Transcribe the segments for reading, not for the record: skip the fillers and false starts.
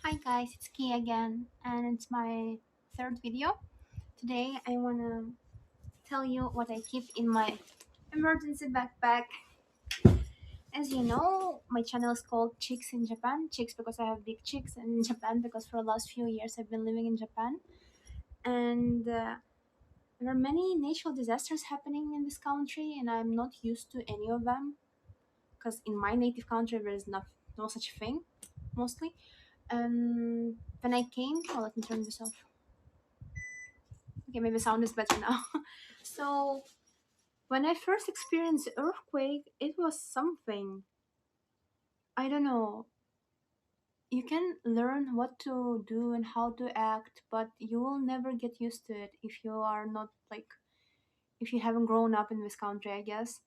Hi guys, it's Key again, and it's my third video. Today I wanna tell you what I keep in my emergency backpack. As you know, my channel is called Chicks in Japan. Chicks because I have big chicks, and in Japan because for the last few years I've been living in Japan. And there are many natural disasters happening in this country, and I'm not used to any of them because in my native country there is no such thing, mostly. And when I came, oh, let me turn this off. Okay, maybe sound is better now. So when I first experienced the earthquake, it was something. I don't know. You can learn what to do and how to act, but you will never get used to it if you are not like if you haven't grown up in this country, I guess.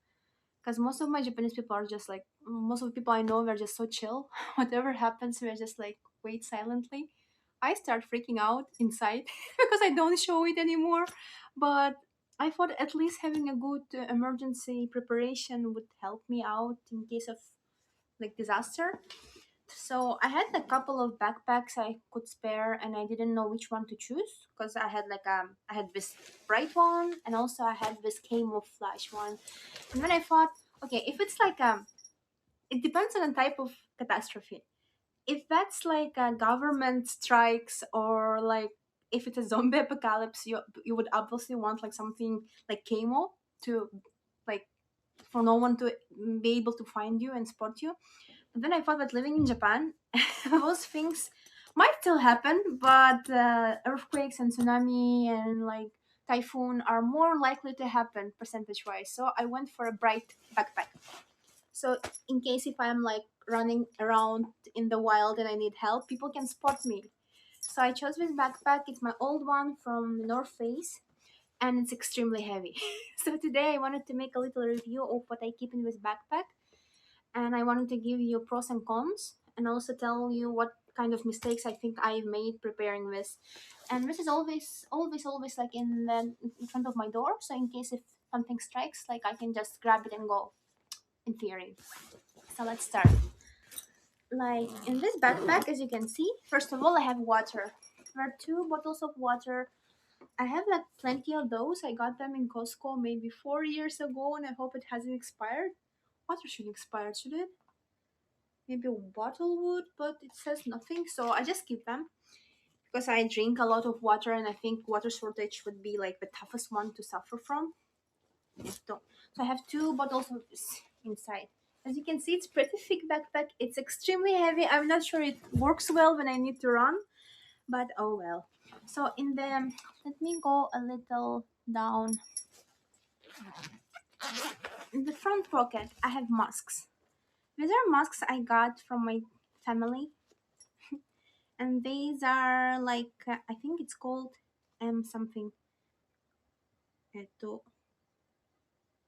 Because most of my Japanese people are just like most of the people I know they're just so chill. Whatever happens, we're just like wait silently. I start freaking out inside because I don't show it anymore. But I thought at least having a good emergency preparation would help me out in case of like disaster. So I had a couple of backpacks I could spare, and I didn't know which one to choose because I had this bright one, and also I had this camouflage one. And then I thought, okay, if it's like it depends on the type of catastrophe. If that's like a government strikes or like if it's a zombie apocalypse, you would obviously want like something like camo to like for no one to be able to find you and spot you. But then I thought that living in Japan, those things might still happen, but earthquakes and tsunami and like typhoon are more likely to happen percentage wise. So I went for a bright backpack. So in case if I'm like running around in the wild and I need help, people can spot me. So I chose this backpack. It's my old one from North Face and it's extremely heavy. So today I wanted to make a little review of what I keep in this backpack and I wanted to give you pros and cons and also tell you what kind of mistakes I think I've made preparing this. And this is always like in front of my door, so in case if something strikes, like I can just grab it and go. In theory. So let's start. Like in this backpack, as you can see, first of all, I have water. There are two bottles of water. I have like plenty of those. I got them in Costco maybe 4 years ago, and I hope it hasn't expired. Water shouldn't expire, should it? Maybe a bottle would, but it says nothing, so I just keep them because I drink a lot of water, and I think water shortage would be like the toughest one to suffer from. So I have two bottles of this inside. As you can see, it's pretty thick backpack. It's extremely heavy. I'm not sure it works well when I need to run, but oh well. So let me go a little down. In the front pocket, I have masks. These are masks I got from my family, and these are like I think it's called something. Eto.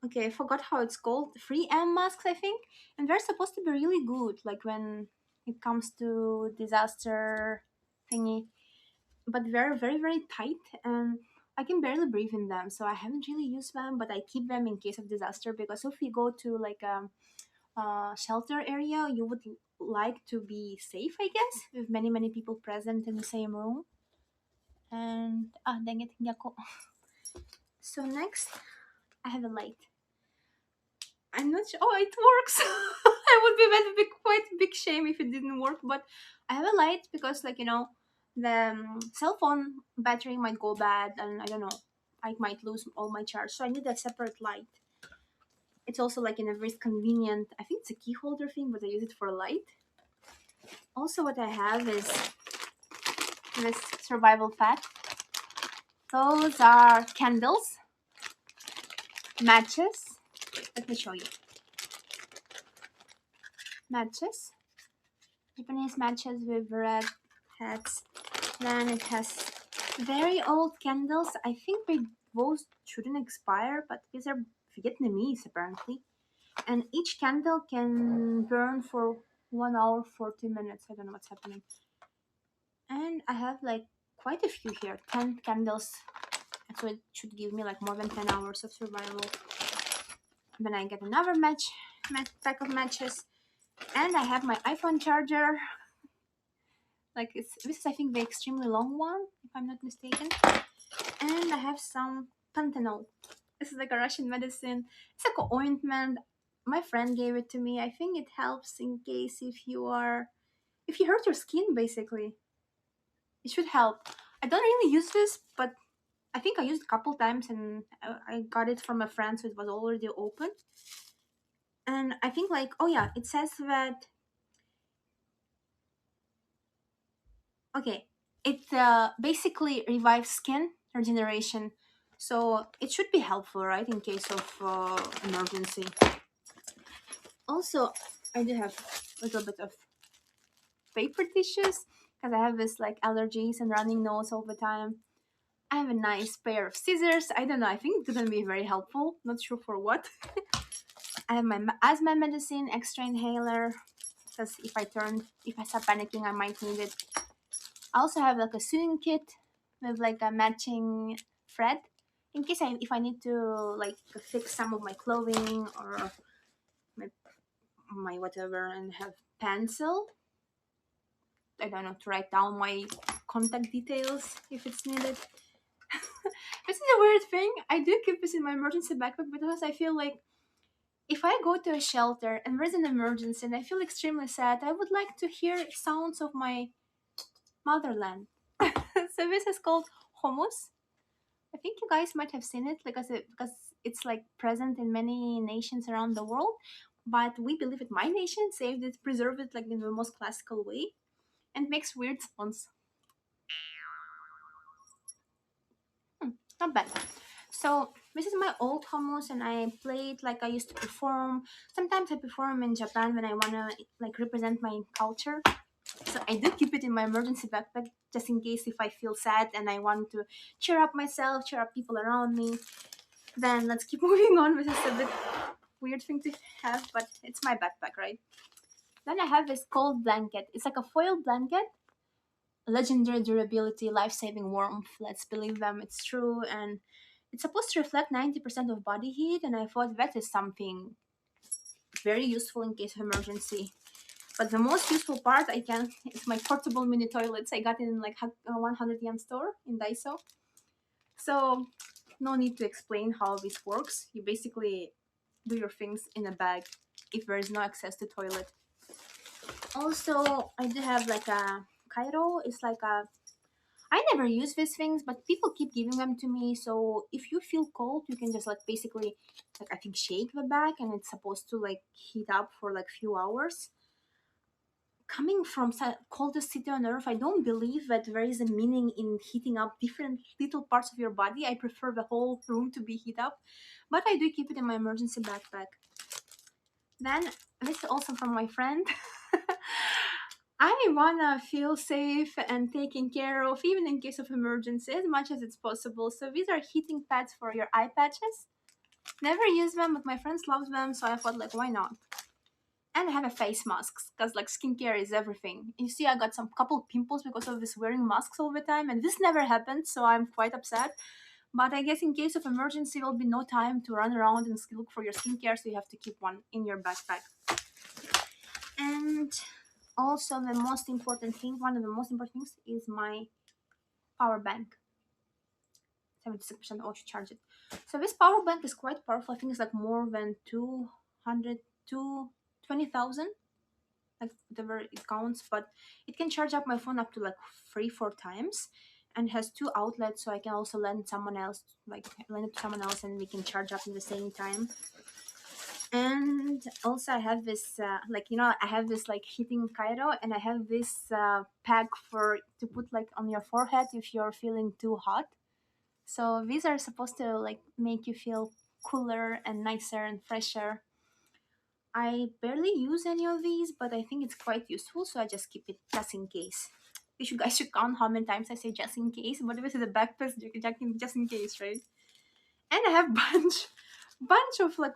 Okay, I forgot how it's called. 3M masks, I think, and they're supposed to be really good, like when it comes to disaster thingy. But they're very tight, and I can barely breathe in them, so I haven't really used them. But I keep them in case of disaster because if you go to like a shelter area, you would like to be safe, I guess, with many people present in the same room. And dang it, Yako. So next, I have a light. I'm not sure. Oh, it works. I would be very big, quite big shame if it didn't work. But I have a light because, like the cell phone battery might go bad, and I don't know, I might lose all my charge. So I need a separate light. It's also like in a very convenient. I think it's a key holder thing, but I use it for light. Also, what I have is this survival pack. Those are candles, matches. Let me show you. Matches. Japanese matches with red hats. Then it has very old candles. I think they both shouldn't expire, but these are Vietnamese apparently. And each candle can burn for 1 hour 40 minutes. I don't know what's happening. And I have like quite a few here, 10 candles. So it should give me like more than 10 hours of survival. Then I get another pack of matches. And I have my iPhone charger. Like this is I think the extremely long one, if I'm not mistaken. And I have some pantanol. This is like a Russian medicine. It's like an ointment. My friend gave it to me. I think it helps in case if you hurt your skin basically. It should help. I don't really use this, but I think I used a couple times and I got it from a friend, so it was already open. And I think like, oh yeah, it says that okay, it basically revives skin regeneration, so it should be helpful, right, in case of emergency. Also, I do have a little bit of paper tissues because I have this like allergies and running nose all the time. I have a nice pair of scissors. I don't know. I think it's gonna be very helpful. Not sure for what. I have my asthma medicine, extra inhaler, because if I start panicking, I might need it. I also have like a sewing kit with like a matching thread in case if I need to like fix some of my clothing or my my whatever, and have pencil. I don't know, to write down my contact details if it's needed. This is a weird thing. I do keep this in my emergency backpack because I feel like if I go to a shelter and there's an emergency and I feel extremely sad, I would like to hear sounds of my motherland. So this is called hummus. I think you guys might have seen it because it's like present in many nations around the world. But we believe it. My nation saved it, preserved it like in the most classical way, and makes weird sounds. Not bad. So this is my old hummus, and I play it like I used to perform. Sometimes I perform in Japan when I wanna like represent my culture. So I do keep it in my emergency backpack just in case if I feel sad and I want to cheer up myself, cheer up people around me. Then let's keep moving on. This is a bit weird thing to have, but it's my backpack, right? Then I have this cold blanket. It's like a foil blanket, legendary durability, life-saving warmth. Let's believe them, it's true, and it's supposed to reflect 90% of body heat. And I thought that is something very useful in case of emergency. But the most useful part I can is my portable mini toilets. I got it in like a 100 yen store in Daiso. So no need to explain how this works. You basically do your things in a bag if there is no access to toilet. Also, I do have like a Cairo. It's like a I never use these things, but people keep giving them to me. So if you feel cold, you can just like basically like I think shake the bag, and it's supposed to like heat up for like few hours. Coming from coldest city on earth, I don't believe that there is a meaning in heating up different little parts of your body. I prefer the whole room to be heat up, but I do keep it in my emergency backpack. Then this is also from my friend. I wanna feel safe and taken care of, even in case of emergency, as much as it's possible. So these are heating pads for your eye patches. Never use them, but my friends love them, so I thought like, why not? And I have a face masks because like skincare is everything. You see, I got some couple pimples because of this wearing masks all the time, and this never happened, so I'm quite upset. But I guess in case of emergency, there'll be no time to run around and look for your skincare, so you have to keep one in your backpack. And also, the most important thing, one of the most important things, is my power bank. 76% auto charge it. So this power bank is quite powerful. I think it's like more than 200 to 20,000, like whatever it counts. But it can charge up my phone up to like 3-4 times, and has two outlets, so I can also lend someone else, like lend it to someone else, and we can charge up at the same time. And also I have this like I have this like heating Cairo, and I have this pack for to put like on your forehead if you're feeling too hot. So these are supposed to like make you feel cooler and nicer and fresher. I barely use any of these, but I think it's quite useful, so I just keep it just in case. You guys should count how many times I say just in case, but this is a backpack just in case, right? And I have bunch of like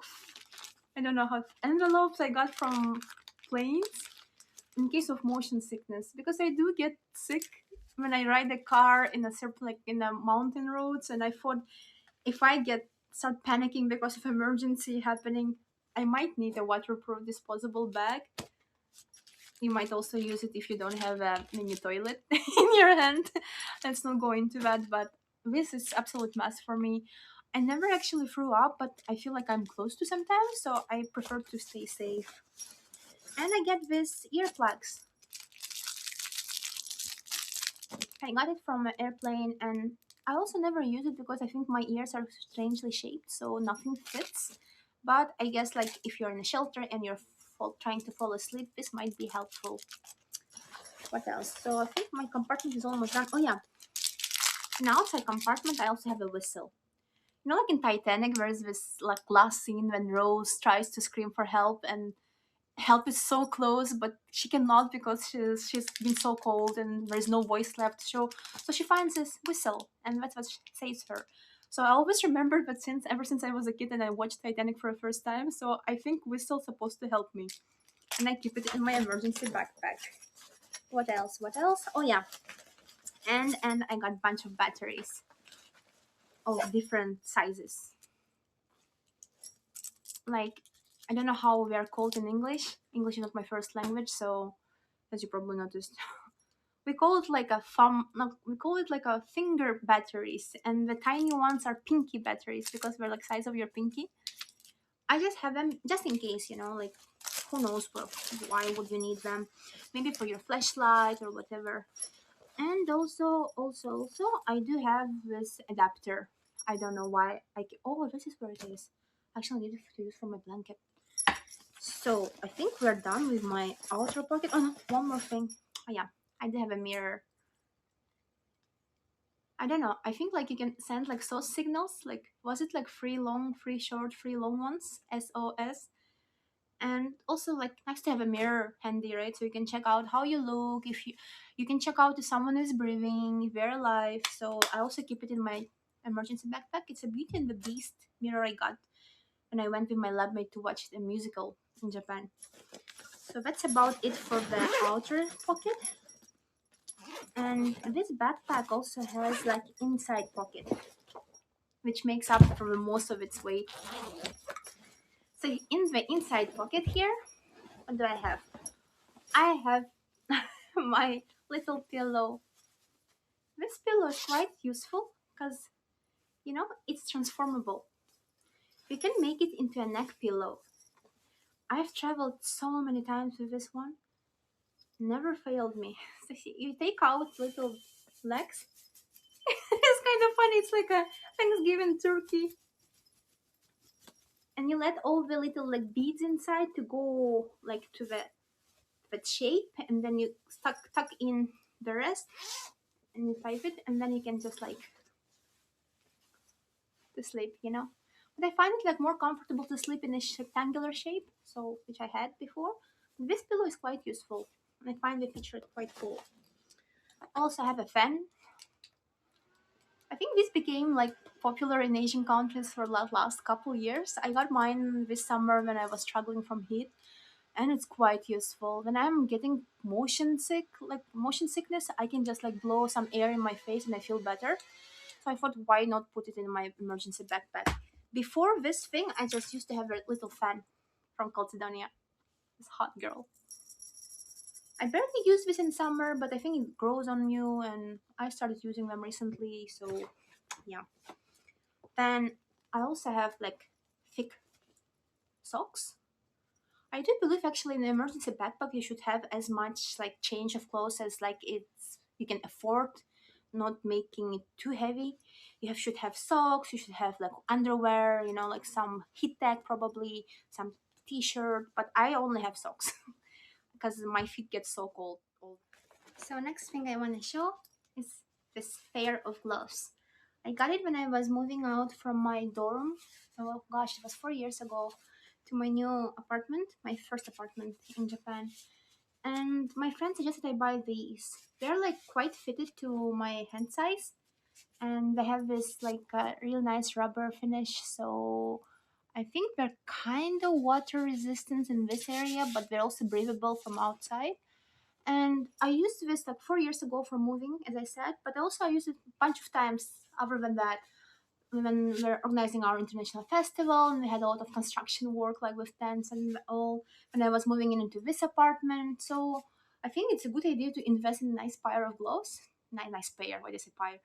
I don't know how envelopes I got from planes in case of motion sickness, because I do get sick when I ride a car in a certain like in the mountain roads, and I thought if I start panicking because of emergency happening, I might need a waterproof disposable bag. You might also use it if you don't have a mini toilet in your hand. Let's not go into that, but this is absolute must for me. I never actually threw up, but I feel like I'm close to sometimes, so I prefer to stay safe. And I get these earplugs. I got it from an airplane, and I also never use it because I think my ears are strangely shaped, so nothing fits. But I guess like if you're in a shelter and you're trying to fall asleep, this might be helpful. What else? So I think my compartment is almost done. Oh yeah, in the outside compartment I also have a whistle. You know, like in Titanic, there's this like last scene when Rose tries to scream for help, and help is so close, but she cannot because she's been so cold and there's no voice left. So she finds this whistle, and that's what saves her. So I always remember that since ever since I was a kid and I watched Titanic for the first time. So I think whistle's supposed to help me, and I keep it in my emergency backpack. What else? What else? Oh yeah, and I got a bunch of batteries of different sizes. Like, I don't know how they are called in English. English is not my first language, so as you probably noticed, we call it like a thumb. No, we call it like a finger batteries, and the tiny ones are pinky batteries because they're like size of your pinky. I just have them just in case, like who knows why would you need them? Maybe for your flashlight or whatever. And also, I do have this adapter. I don't know why. Oh, this is where it is. Actually, I need to use for my blanket. So I think we're done with my outer pocket. Oh no, one more thing. Oh yeah, I do have a mirror. I don't know. I think like you can send like SOS signals. Like was it like free long, free short, free long ones? SOS. And also like nice to have a mirror handy, right? So you can check out how you look. If you can check out if someone is breathing, if they're alive. So I also keep it in my emergency backpack. It's a Beauty and the Beast mirror I got when I went with my lab mate to watch the musical in Japan. So that's about it for the outer pocket. And this backpack also has like inside pocket, which makes up for most of its weight. So in the inside pocket here, what do I have? I have my little pillow. This pillow is quite useful because it's transformable. You can make it into a neck pillow. I've traveled so many times with this one. Never failed me. So you take out little legs. It's kind of funny. It's like a Thanksgiving turkey, and you let all the little like beads inside to go like to the shape, and then you tuck in the rest, and you type it, and then you can just like to sleep. But I find it like more comfortable to sleep in a rectangular shape, so which I had before. This pillow is quite useful, and I find the feature quite cool. I also have a fan. I think this became like popular in Asian countries for the last couple years. I got mine this summer when I was struggling from heat, and it's quite useful. When I'm getting motion sickness, I can just like blow some air in my face and I feel better. So I thought, why not put it in my emergency backpack? Before this thing, I just used to have a little fan from Calcedonia. This hot girl. I barely use this in summer, but I think it grows on you, and I started using them recently. So yeah. Then I also have like thick socks. I do believe actually in an emergency backpack you should have as much like change of clothes as like you can afford, not making it too heavy. Should have socks, you should have like underwear, like some heat tech probably, some t-shirt, but I only have socks because my feet get so cold. So next thing I want to show is this pair of gloves. I got it when I was moving out from my dorm. Oh gosh, it was 4 years ago, to my new apartment, my first apartment in Japan. And my friend suggested I buy these. They're like quite fitted to my hand size, and they have this like real nice rubber finish. So I think they're kind of water resistant in this area, but they're also breathable from outside. And I used this like 4 years ago for moving, as I said, but also I used it a bunch of times other than that. when we were organizing our international festival, and we had a lot of construction work like with tents and all, when I was moving into this apartment. So I think it's a good idea to invest in a nice pair of gloves. Nice pair, why did I say pair?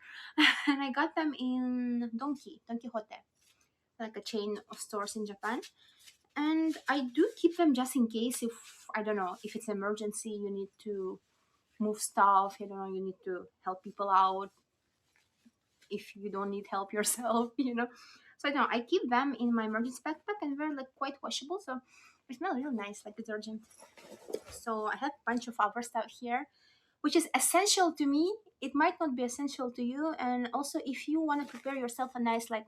And I got them in Don Quixote, like a chain of stores in Japan. And I do keep them just in case, if I don't know, if it's an emergency, you need to move stuff, you know, you need to help people out if you don't need help yourself, you know. So I don't know, I keep them in my emergency backpack, and they're like quite washable, so they smell real nice like detergent. So I have a bunch of other stuff here, which is essential to me. It might not be essential to you. And also, if you want to prepare yourself a nice like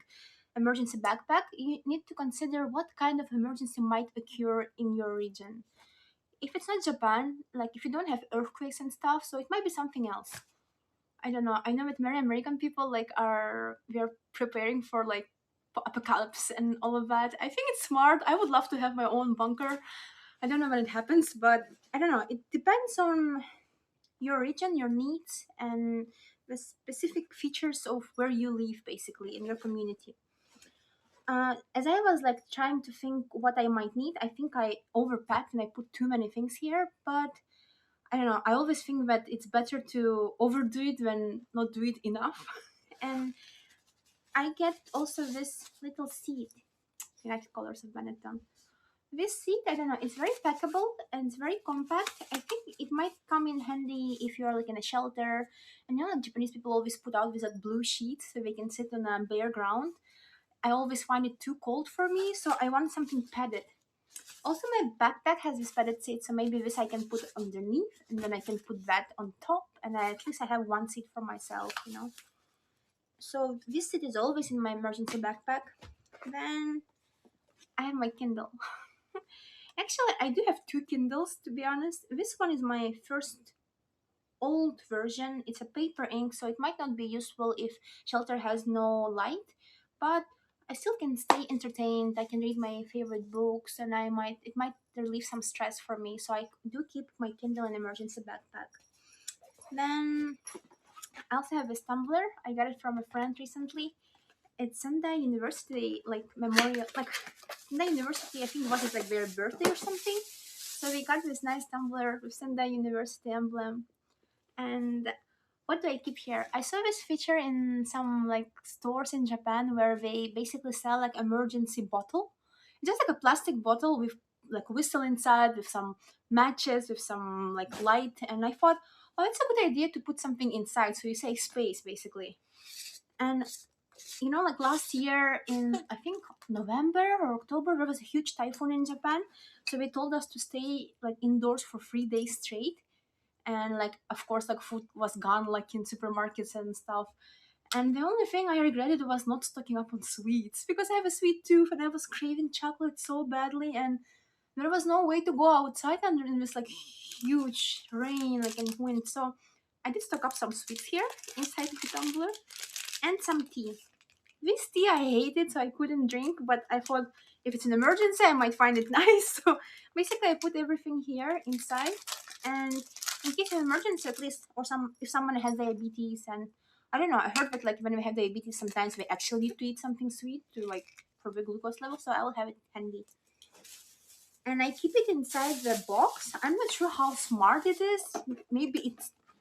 emergency backpack, you need to consider what kind of emergency might occur in your region. If it's not Japan, like if you don't have earthquakes and stuff, so it might be something else. I don't know. I know that many American people like are they're preparing for like apocalypse and all of that. I think it's smart. I would love to have my own bunker. I don't know when it happens, but I don't know. It depends on your region, your needs, and the specific features of where you live, basically, in your community. As I was like trying to think what I might need, I think I overpacked and I put too many things here. But I don't know. I always think that it's better to overdo it than not do it enough. And I get also this little seat, United Colors of Benetton. This seat, I don't know, it's very packable and it's very compact. I think it might come in handy if you're like in a shelter. And you know, like Japanese people always put out these like blue sheets so they can sit on a bare ground. I always find it too cold for me, so I want something padded. Also, my backpack has this padded seat, so maybe this I can put underneath, and then I can put that on top, and at least I have one seat for myself, you know. So this seat is always in my emergency backpack. Then I have my Kindle. Actually, I do have two Kindles, to be honest. This one is my first old version. It's a paper ink, so it might not be useful if shelter has no light, but I still can stay entertained. I can read my favorite books, and it might relieve some stress for me. So I do keep my Kindle in emergency backpack. Then I also have this tumbler. I got it from a friend recently. It's Sendai University, like memorial, like Sendai University. I think was it like their birthday or something. So they got this nice tumbler with Sendai University emblem. And what do I keep here? I saw this feature in some like stores in Japan where they basically sell like emergency bottle, just like a plastic bottle with like whistle inside, with some matches, with some like light. And I thought, oh, it's a good idea to put something inside so you save space basically. And you know, like last year in I think November or October, there was a huge typhoon in Japan. So they told us to stay like indoors for 3 days straight. And like of course like food was gone like in supermarkets and stuff. And the only thing I regretted was not stocking up on sweets because I have a sweet tooth and I was craving chocolate so badly, and there was no way to go outside under this like huge rain like and wind. So I did stock up some sweets here inside the tumbler and some tea. This tea I hated, so I couldn't drink, but I thought if it's an emergency, I might find it nice. So basically, I put everything here inside, and in case of emergency, at least, or some if someone has diabetes, and I don't know, I heard that like when we have diabetes, sometimes we actually need to eat something sweet to like for the glucose level. So I will have it handy, and I keep it inside the box. I'm not sure how smart it is. Maybe it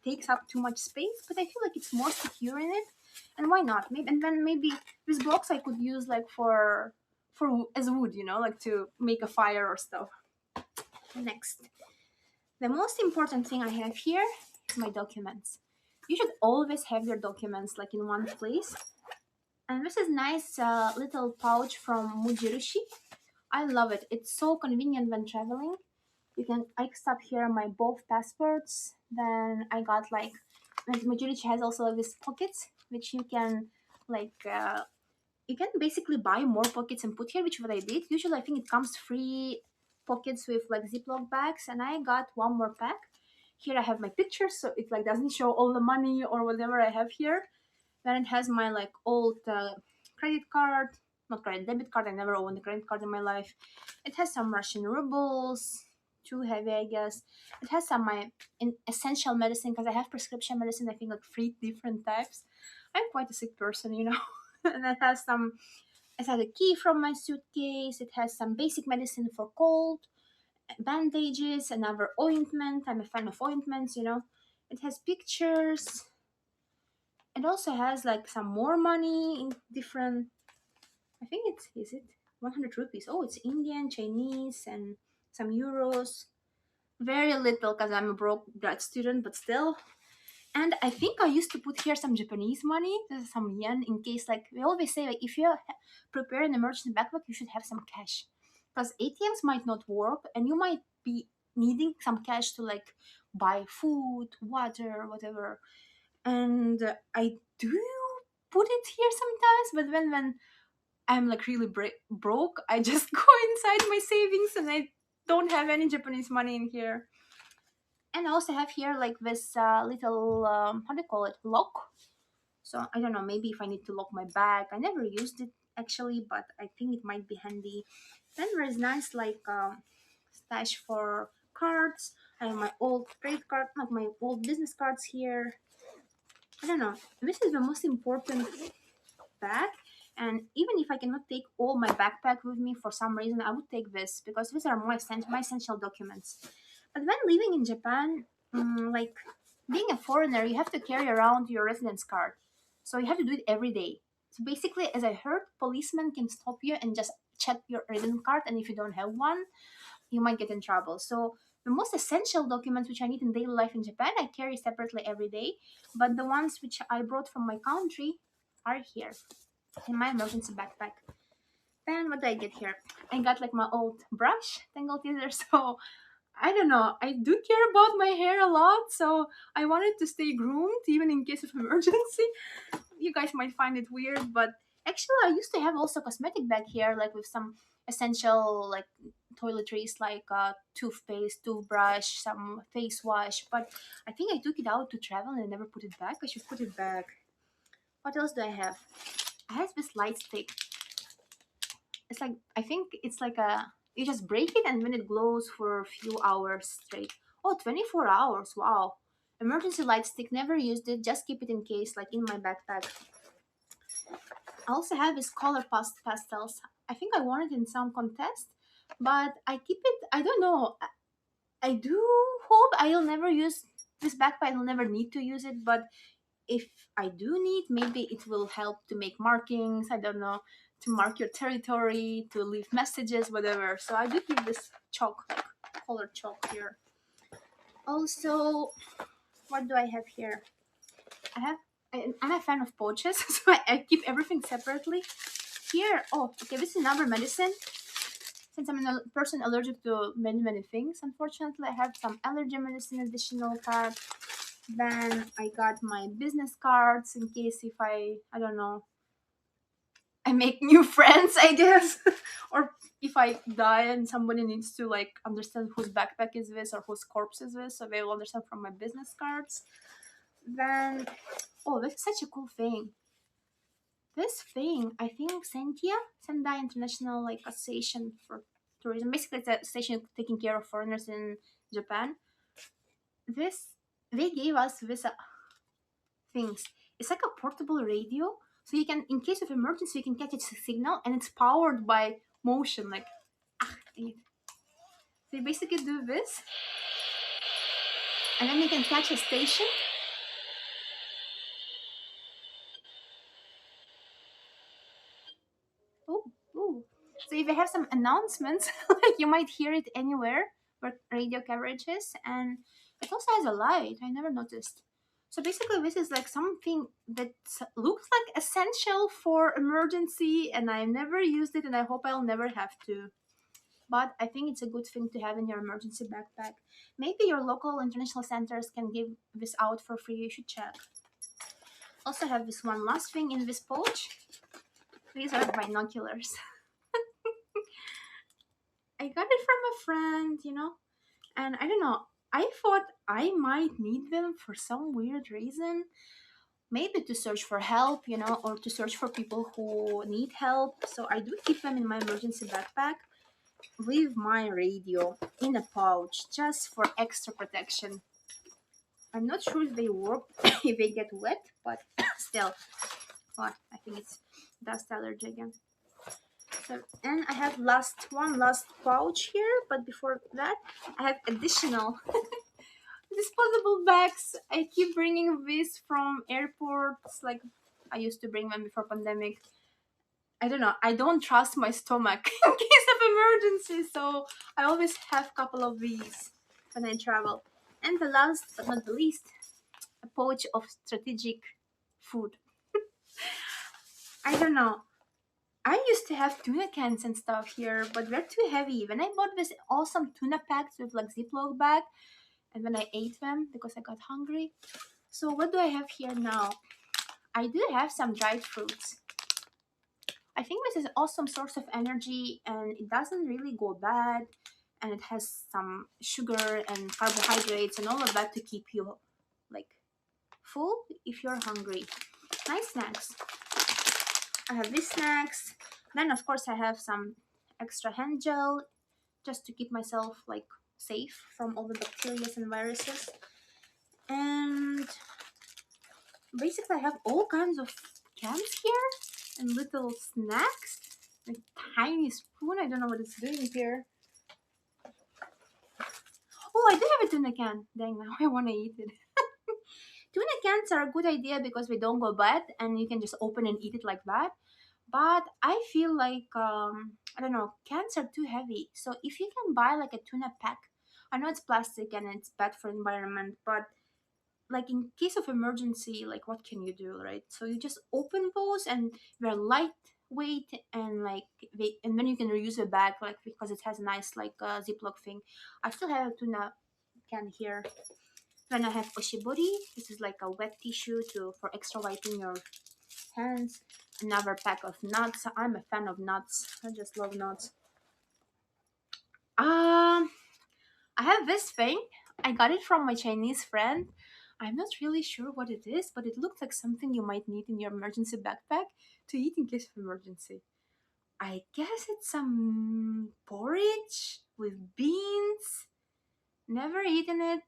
takes up too much space, but I feel like it's more secure in it. And why not? Maybe and then maybe this box I could use like for as wood, you know, like to make a fire or stuff. Next, the most important thing I have here is my documents. You should always have your documents like in one place. And this is nice little pouch from Mujirushi. I love it. It's so convenient when traveling. I stop here my both passports. Then I got like Mujirushi has also like these pockets which like you can basically buy more pockets and put here, which what I did. Usually I think it comes free pockets with like Ziploc bags, and I got one more pack. Here I have my pictures, so it like doesn't show all the money or whatever I have here. Then it has my like old credit card, not credit, debit card. I never owned a credit card in my life. It has some Russian rubles, too heavy, I guess. It has some my essential medicine because I have prescription medicine. I think like 3 different types. I'm quite a sick person, you know. And it has a key from my suitcase. It has some basic medicine for cold, bandages, another ointment. I'm a fan of ointments, you know. It has pictures. It also has like some more money in different. I think it's is it 100 rupees. Oh, it's Indian, Chinese, and some euros. Very little because I'm a broke grad student, but still. And I think I used to put here some Japanese money, some yen, in case, like, we always say, like, if you prepare an emergency backpack, you should have some cash. Because ATMs might not work, and you might be needing some cash to, like, buy food, water, whatever. And I do put it here sometimes, but when I'm, like, really broke, I just go inside my savings and I don't have any Japanese money in here. And I also have here, like, this little, how do you call it, lock. So I don't know, maybe if I need to lock my bag. I never used it actually, but I think it might be handy. Then there is nice, like, stash for cards. I have my old credit card, not my old business cards here. I don't know. This is the most important bag. And even if I cannot take all my backpack with me for some reason, I would take this because these are my essential documents. But when living in Japan, like, being a foreigner, you have to carry around your residence card. So you have to do it every day. So basically, as I heard, policemen can stop you and just check your residence card. And if you don't have one, you might get in trouble. So the most essential documents which I need in daily life in Japan, I carry separately every day. But the ones which I brought from my country are here in my emergency backpack. Then what did I get here? I got, like, my old brush, tangle teaser. So I don't know. I do care about my hair a lot, so I wanted to stay groomed even in case of emergency. You guys might find it weird, but actually I used to have also cosmetic bag here, like, with some essential, like, toiletries, like, toothpaste, toothbrush, some face wash. But I think I took it out to travel and I never put it back. I should put it back. What else do I have? I have this light stick. It's like, I think it's like a, you just break it and then it glows for a few hours straight. Oh, 24 hours. Wow. Emergency light stick, never used it, just keep it in case, like, in my backpack. I also have this color pastels. I think I won it in some contest, but I keep it. I don't know. I do hope I'll never use this backpack. I'll never need to use it, but if I do need, maybe it will help to make markings. I don't know, to mark your territory, to leave messages, whatever. So I do keep this chalk, like, colored chalk here. Also, what do I have here? I'm a fan of pouches, so I keep everything separately. Here, oh, okay, this is another medicine. Since I'm a person allergic to many things, unfortunately, I have some allergy medicine additional card. Then I got my business cards in case if I don't know, I make new friends, I guess. Or if I die and somebody needs to, like, understand whose backpack is this or whose corpse is this, so they will understand from my business cards. Then, oh, this is such a cool thing. This thing, I think Sendai International, like, Association for Tourism. Basically, it's a station taking care of foreigners in Japan. This, they gave us this things. It's like a portable radio, so you can, in case of emergency, you can catch its signal, and it's powered by motion. Like, so you basically do this, and then you can catch a station. Oh, ooh. So if you have some announcements, like, you might hear it anywhere where radio coverage is, and it also has a light. I never noticed. So basically, this is like something that looks like essential for emergency, and I never used it, and I hope I'll never have to. But I think it's a good thing to have in your emergency backpack. Maybe your local international centers can give this out for free. You should check. Also have this one last thing in this pouch. These are binoculars. I got it from a friend, you know, and I don't know. I thought I might need them for some weird reason. Maybe to search for help, you know, or to search for people who need help. So I do keep them in my emergency backpack with my radio in a pouch just for extra protection. I'm not sure if they work if they get wet, but still, oh, I think it's dust allergy again. So, and I have last pouch here, but before that, I have additional disposable bags. I keep bringing this from airports. Like I used to bring them before pandemic. I don't know. I don't trust my stomach in case of emergency, so I always have a couple of these when I travel. And the last but not the least, a pouch of strategic food. I don't know. I used to have tuna cans and stuff here, but they're too heavy. When I bought this awesome tuna packs with like Ziploc bag, and when I ate them because I got hungry. So what do I have here now? I do have some dried fruits. I think this is an awesome source of energy and it doesn't really go bad, and it has some sugar and carbohydrates and all of that to keep you like full if you're hungry. Nice snacks. I have these snacks. Then of course I have some extra hand gel just to keep myself like safe from all the bacteria and viruses. And basically I have all kinds of cans here and little snacks. A tiny spoon. I don't know what it's doing here. Oh, I do have a tuna can. Dang, now I want to eat it. Tuna cans are a good idea because they don't go bad and you can just open and eat it like that. But I feel like, I don't know, cans are too heavy. So if you can buy like a tuna pack, I know it's plastic and it's bad for the environment, but like in case of emergency, like what can you do, right? So you just open those and they're lightweight and like and then you can reuse a bag like because it has a nice like Ziploc thing. I still have a tuna can here. Then I have oshibori. This is like a wet tissue to for extra wiping your hands. Another pack of nuts. I'm a fan of nuts. I just love nuts. Um, I have this thing. I got it from my Chinese friend. I'm not really sure what it is, but it looks like something you might need in your emergency backpack to eat in case of emergency. I guess it's some porridge with beans. Never eaten it.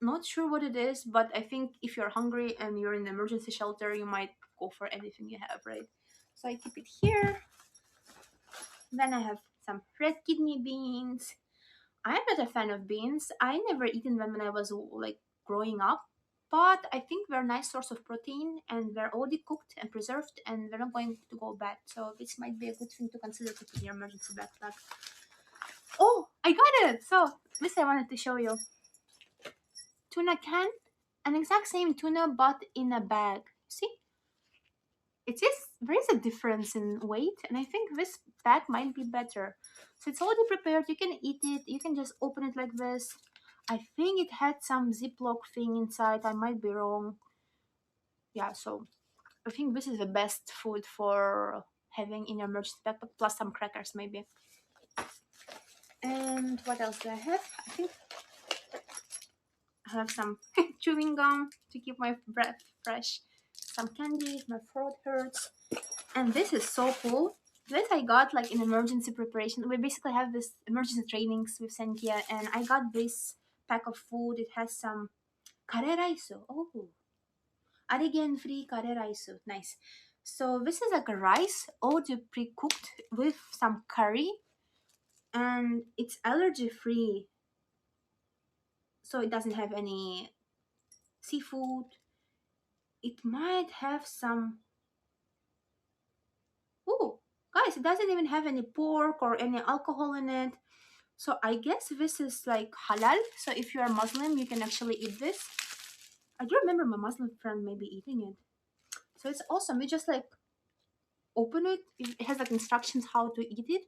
Not sure what it is, but I think if you're hungry and you're in an emergency shelter, you might go for anything you have, right? So I keep it here. Then I have some red kidney beans. I'm not a fan of beans. I never eaten them when I was like growing up, but I think they're a nice source of protein and they're already cooked and preserved and they're not going to go bad. So this might be a good thing to consider to put in your emergency backpack. Oh, I got it! So this I wanted to show you. Tuna can, an exact same tuna but in a bag. See? It is there is a difference in weight and I think this bag might be better. So it's already prepared, you can eat it, you can just open it like this. I think it had some Ziploc thing inside, I might be wrong. Yeah, so I think this is the best food for having in your emergency backpack, plus some crackers maybe. And what else do I have? I think I have some chewing gum to keep my breath fresh, some candy, my throat hurts. And this is so cool. This I got like in emergency preparation. We basically have this emergency trainings with Senkia, and I got this pack of food. It has some kare raiso. Oh, arigen free kare raiso. Nice. So this is like a rice already pre-cooked with some curry, and it's allergy free. So it doesn't have any seafood. It might have some. Oh, guys, it doesn't even have any pork or any alcohol in it. So I guess this is like halal. So if you are Muslim, you can actually eat this. I do remember my Muslim friend maybe eating it. So it's awesome. You just like open it. It has like instructions how to eat it.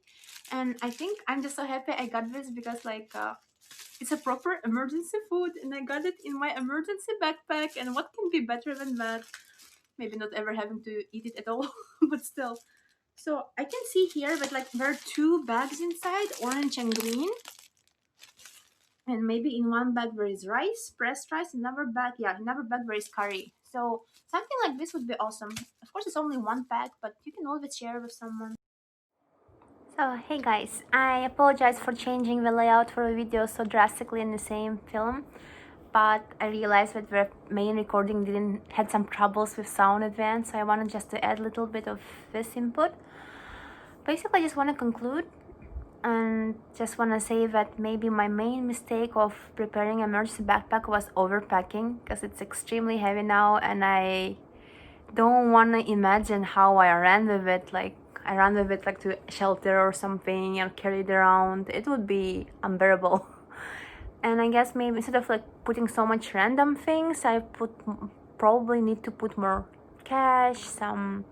And I think I'm just so happy I got this because like it's a proper emergency food and I got it in my emergency backpack. And what can be better than that? Maybe not ever having to eat it at all, but still. So I can see here that like there are two bags inside, orange and green. And maybe in one bag there is rice, pressed rice, another bag there is curry. So something like this would be awesome. Of course it's only one bag, but you can always share with someone. So hey guys, I apologize for changing the layout for the video so drastically in the same film, but I realized that the main recording had some troubles with sound advance, so I wanted just to add a little bit of this input. Basically, I just want to conclude and just want to say that maybe my main mistake of preparing an emergency backpack was overpacking, because it's extremely heavy now, and I don't want to imagine how I ran with it. Like, I ran with it like to a shelter or something and carried it around. It would be unbearable. And I guess maybe instead of like putting so much random things, I probably need to put more cash, some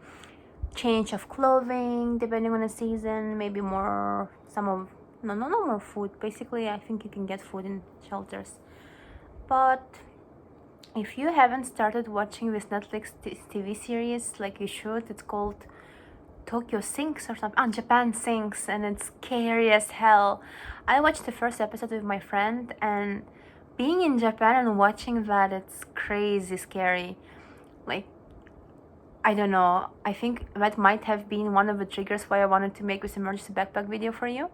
change of clothing depending on the season, maybe more no more food. Basically, I think you can get food in shelters. But if you haven't started watching this Netflix TV series, like you should, it's called Tokyo Sinks or something. Japan Sinks, and it's scary as hell. I watched the first episode with my friend, and being in Japan and watching that, it's crazy scary. Like, I don't know, I think that might have been one of the triggers why I wanted to make this emergency backpack video for you.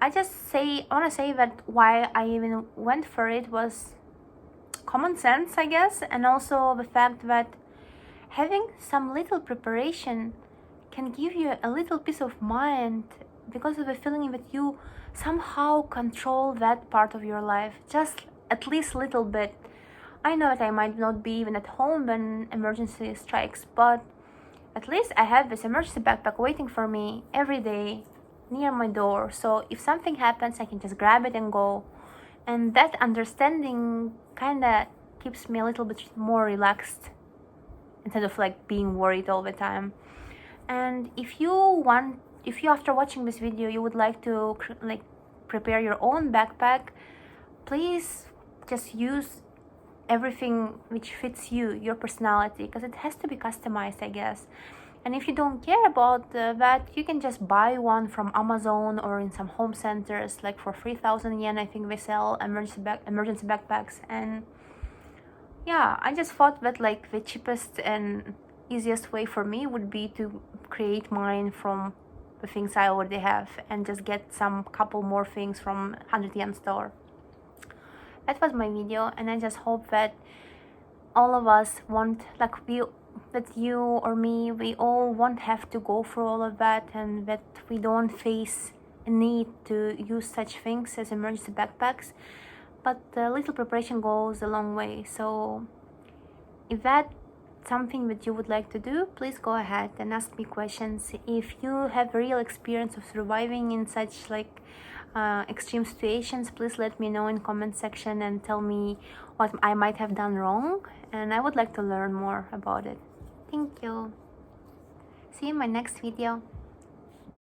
I want to say that why I even went for it was common sense, I guess, and also the fact that having some little preparation can give you a little peace of mind, because of the feeling that you somehow control that part of your life, just at least a little bit. I know that I might not be even at home when emergency strikes, but at least I have this emergency backpack waiting for me every day near my door, so if something happens I can just grab it and go. And that understanding kind of keeps me a little bit more relaxed instead of like being worried all the time. And if you after watching this video you would like to prepare your own backpack, please just use everything which fits you, your personality, because it has to be customized, I guess. And if you don't care about that, you can just buy one from Amazon or in some home centers, like for 3,000 yen I think they sell emergency backpacks. And yeah, I just thought that like the cheapest and easiest way for me would be to create mine from the things I already have and just get some couple more things from 100 yen store. That was my video, and I just hope that all of us that you or me, we all won't have to go through all of that, and that we don't face a need to use such things as emergency backpacks. But a little preparation goes a long way. So if that's something that you would like to do, please go ahead and ask me questions. If you have real experience of surviving in such extreme situations, please let me know in comment section and tell me what I might have done wrong, and I would like to learn more about it. Thank you. See you in my next video.